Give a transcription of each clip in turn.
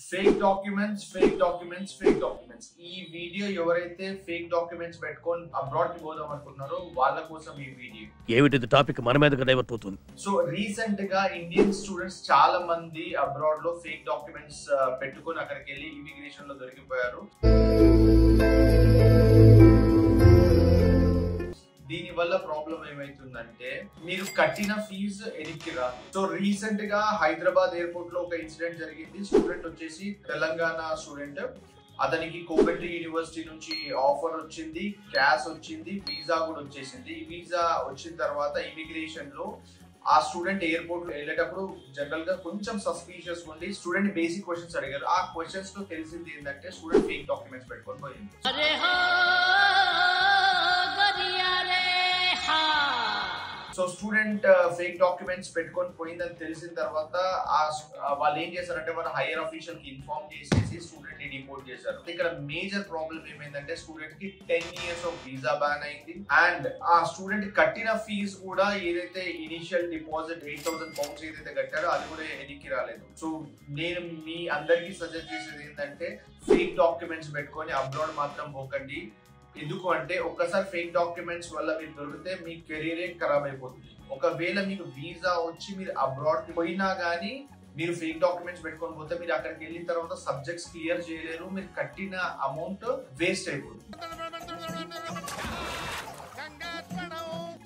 Fake documents. ఈ video ఎవరైతే fake documents పెట్టుకొని అబ్రాడ్ కి పోదాం అనుకుంటున్నారో వాళ్ళ కోసం ఈ వీడియో. ఏమిటి టాపిక్ మన మీదకి డైవర్ట్ అవుతుంది. సో రీసెంట్ గా ఇండియన్ స్టూడెంట్స్ చాలా మంది అబ్రాడ్ లో ఫేక్ డాక్యుమెంట్స్ పెట్టుకొని అక్కడికి వెళ్ళి ఇమిగ్రేషన్ లో దొరికిపోయారు. దీని వల్ల ప్రాబ్లం ఏమైతుందంటే మీరు కట్టిన ఫీజు ఎనికి రాదు. సో రీసెంట్ గా హైదరాబాద్ ఎయిర్పోర్ట్ లో ఒక ఇన్సిడెంట్ జరిగింది. స్టూడెంట్ వచ్చేసి తెలంగాణ స్టూడెంట్, అతనికి కోవెంట్రీ యూనివర్సిటీ నుంచి ఆఫర్ వచ్చింది, క్యాష్ వచ్చింది, వీసా కూడా వచ్చేసింది. ఈ వీసా వచ్చిన తర్వాత ఇమిగ్రేషన్ లో ఆ స్టూడెంట్ ఎయిర్పోర్ట్ లో వెళ్ళేటప్పుడు జనరల్ గా కొంచెం సస్పీషియస్ ఉండి స్టూడెంట్ బేసిక్ క్వశ్చన్స్ అడిగారు. ఆ క్వశ్చన్స్ లో తెలిసింది ఏంటంటే స్టూడెంట్ ఫేక్ డాక్యుమెంట్స్ పెట్టుకొని పోయింది. సో స్టూడెంట్ ఫేక్ డాక్యుమెంట్స్ పెట్టుకొని పోయిందని తెలిసిన తర్వాత వాళ్ళు ఏం చేశారంటే మన హైయర్ అఫీషియల్ కి ఇన్ఫార్మ్ చేసేసి స్టూడెంట్ ని డిపోర్ట్ చేశారు. ఇక్కడ మేజర్ ప్రాబ్లం ఏమైందంటే స్టూడెంట్ కి 10 years ఆఫ్ వీసా బ్యాన్ అయింది. అండ్ ఆ స్టూడెంట్ కట్టిన ఫీజు కూడా ఏదైతే ఇనిషియల్ డిపాజిట్ 8,000 pounds ఏదైతే కట్టారో అది కూడా ఎనికి రాలేదు. సో నేను మీ అందరికి సజెస్ట్ చేసేది ఏంటంటే ఫేక్ డాక్యుమెంట్స్ పెట్టుకొని అబ్రాడ్ మాత్రం పోకండి. ఎందుకు అంటే ఒక్కసారి ఫేక్ డాక్యుమెంట్స్ వల్ల మీరు దొరికితే మీ కెరీరే ఖరాబ్ అయిపోతుంది. ఒకవేళ మీకు వీసా వచ్చి మీరు అబ్రాడ్ కి పోయినా గానీ మీరు ఫేక్ డాక్యుమెంట్స్ పెట్టుకొని పోతే మీరు అక్కడికి వెళ్ళిన తర్వాత సబ్జెక్ట్స్ క్లియర్ చేయలేరు, మీరు కట్టిన అమౌంట్ వేస్ట్ అయిపోతుంది.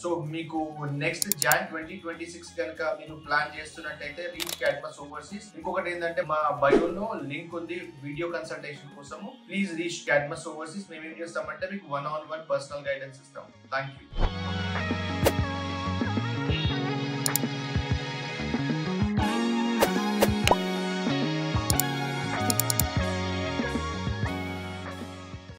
సో మీకు నెక్స్ట్ Jan 2026 కనుక మీరు ప్లాన్ చేస్తున్నట్టయితే రీచ్ క్యాడ్మస్ ఓవర్సీస్. ఇంకొకటి ఏంటంటే మా బయోలో లింక్ ఉంది వీడియో కన్సల్టేషన్ కోసము. Please reach Cadmus overseas. మేము ఏం చేస్తామంటే మీకు 1-on-1 పర్సనల్ గైడెన్స్ ఇస్తాం. Thank you.